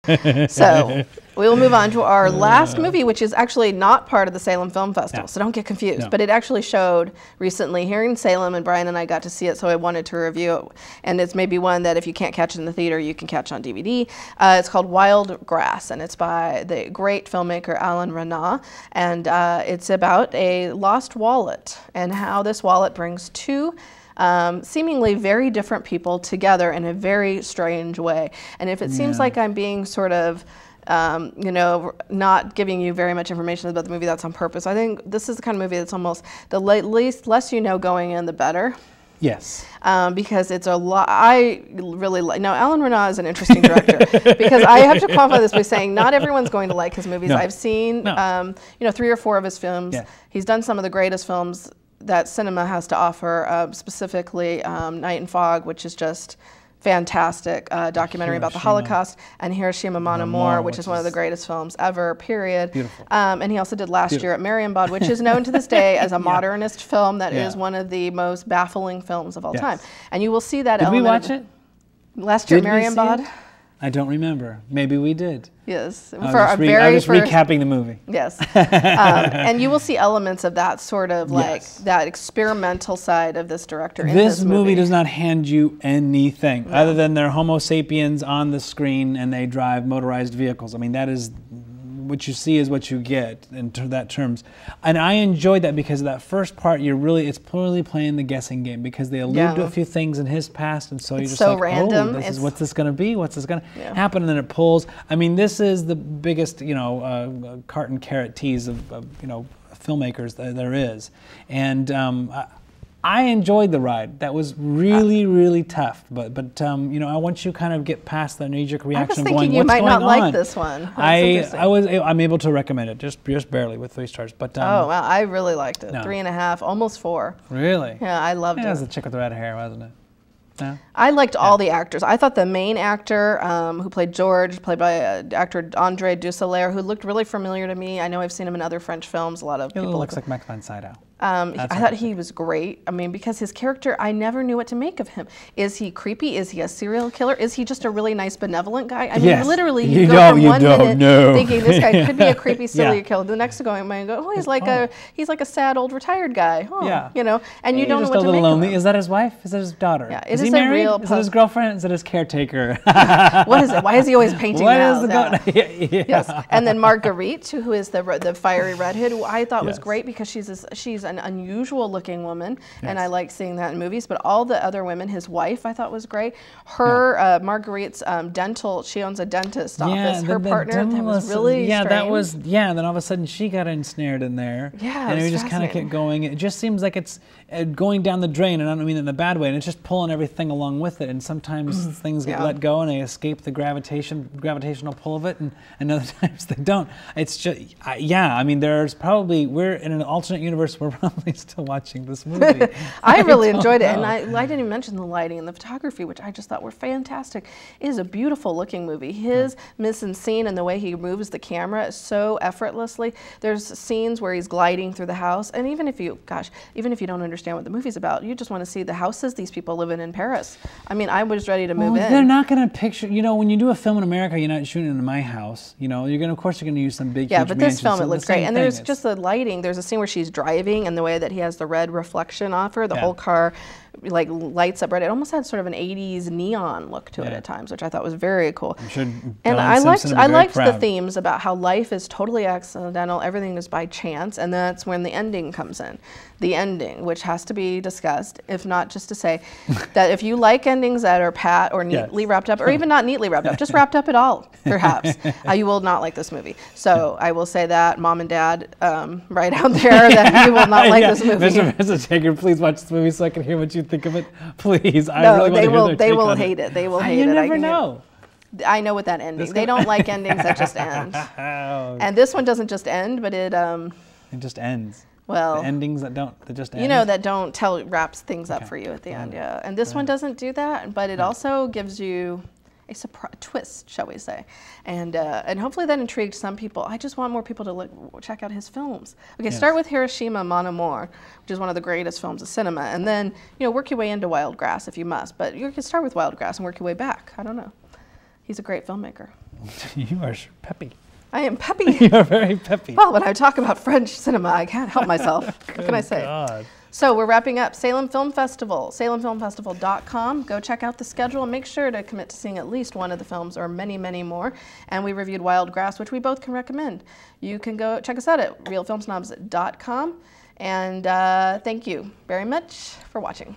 So we will move on to our last movie, which is actually not part of the Salem Film Festival, so don't get confused. But it actually showed recently here in Salem, and Bryan and I got to see it, so I wanted to review it. And it's maybe one that if you can't catch it in the theater, you can catch on DVD. It's called Wild Grass, and it's by the great filmmaker Alain Resnais. And it's about a lost wallet and how this wallet brings two seemingly very different people together in a very strange way. And if it seems like I'm being sort of, you know, not giving you very much information about the movie, that's on purpose. I think this is the kind of movie that's almost the less you know going in, the better. Yes. Because it's a lot. I really like. Now, Alain Resnais is an interesting director because I have to qualify this by saying not everyone's going to like his movies. I've seen, you know, 3 or 4 of his films. He's done some of the greatest films that cinema has to offer, specifically Night and Fog, which is just fantastic documentary about the Holocaust, and Hiroshima Mon Amour, which is one of the greatest films ever, period. Beautiful. And he also did last year at Marienbad, which is known to this day as a modernist film that is one of the most baffling films of all time. And you will see that element. Did we watch it? Last year at Marienbad? I don't remember. Maybe we did. Yes, for a very first. Recapping the movie. Yes, and you will see elements of that sort of like that experimental side of this director. This movie does not hand you anything other than they're Homo sapiens on the screen and they drive motorized vehicles. I mean, that is what you see is what you get in that terms. And I enjoyed that because of that first part, it's purely playing the guessing game because they allude to a few things in his past, and so you're just so like, random. Oh, what's this going to be? What's this going to happen? And then it pulls. I mean, this is the biggest, you know, cart and carrot tease of you know, filmmakers that there is. And I enjoyed the ride. That was really, really tough. But you know, once you kind of get past the knee-jerk reaction, I was thinking you might not like this one. I'm able to recommend it, just barely with 3 stars. But oh wow, I really liked it. 3.5, almost 4. Really? Yeah, I loved it. It was the chick with the red hair, wasn't it? No? I liked all the actors. I thought the main actor who played George, played by actor Andre Dusselaer, who looked really familiar to me. I know I've seen him in other French films. A lot of people. Looks like Max von Sydow. I thought he was great. I mean, because his character, I never knew what to make of him. Is he creepy? Is he a serial killer? Is he just a really nice, benevolent guy? I mean, literally, you go from 1 minute thinking this guy could be a creepy serial killer. The next going, and go, oh, he's like a sad old retired guy. Oh, you know, and you don't know what to make lonely. of him. Is that his wife? Is that his daughter? Yeah, is he married? Is it his girlfriend? Is it his caretaker? What is it? Why is he always painting out? Yes, and then Marguerite, who is the fiery redhead, who I thought was great because she's an unusual looking woman, and I like seeing that in movies. But all the other women, his wife, I thought was great. Her Marguerite's she owns a dentist office. Her partner, that was really strange. that was and then all of a sudden she got ensnared in there. Yeah, and it just kind of kept going. It just seems like it's going down the drain, and I don't mean in the bad way. And it's just pulling everything along with it. And sometimes things get let go and they escape the gravitational pull of it, and other times they don't. It's just I mean, we're in an alternate universe. We're probably still watching this movie. I really enjoyed it, and I didn't even mention the lighting and the photography, which I just thought were fantastic. It is a beautiful looking movie. His mise-en-scene and the way he moves the camera is so effortlessly. There's scenes where he's gliding through the house, and even if you don't understand what the movie's about, you just want to see the houses these people live in Paris. I mean, I was ready to move in. They're not going to picture, you know, when you do a film in America, you're not shooting in my house. You know, of course you're going to use some big, huge but this film, so it looks great. And there's just the lighting. There's a scene where she's driving, and the way that he has the red reflection off her, the whole car like lights up red. It almost had sort of an 80s neon look to it at times, which I thought was very cool. And I liked the themes about how life is totally accidental, everything is by chance, and that's when the ending comes in. The ending, which has to be discussed, if not just to say that if you like endings that are pat or neatly wrapped up, or even not neatly wrapped up, just wrapped up at all, perhaps, you will not like this movie. So I will say that, Mom and Dad, right out there, that you will not like this movie. Mr. Taker, please watch this movie so I can hear what you think of it. Please. No, they will hate it. They will hate it. You never know. I know what that ending. They don't like endings that just end. And this one doesn't just end, but it just ends. Well, the endings that just end. You know, that don't wraps things up for you at the end, And this one doesn't do that, but it also gives you a surprise twist, shall we say, and hopefully that intrigued some people. I just want more people to check out his films. Okay, start with Hiroshima Mon Amour, which is one of the greatest films of cinema, and then work your way into Wild Grass if you must. But you can start with Wild Grass and work your way back. I don't know. He's a great filmmaker. You are peppy. I am peppy. You are very peppy. Well, when I talk about French cinema, I can't help myself. What can I say? God. So we're wrapping up Salem Film Festival, salemfilmfestival.com. Go check out the schedule and make sure to commit to seeing at least one of the films or many, many more. And we reviewed Wild Grass, which we both can recommend. You can go check us out at realfilmsnobs.com. And thank you very much for watching.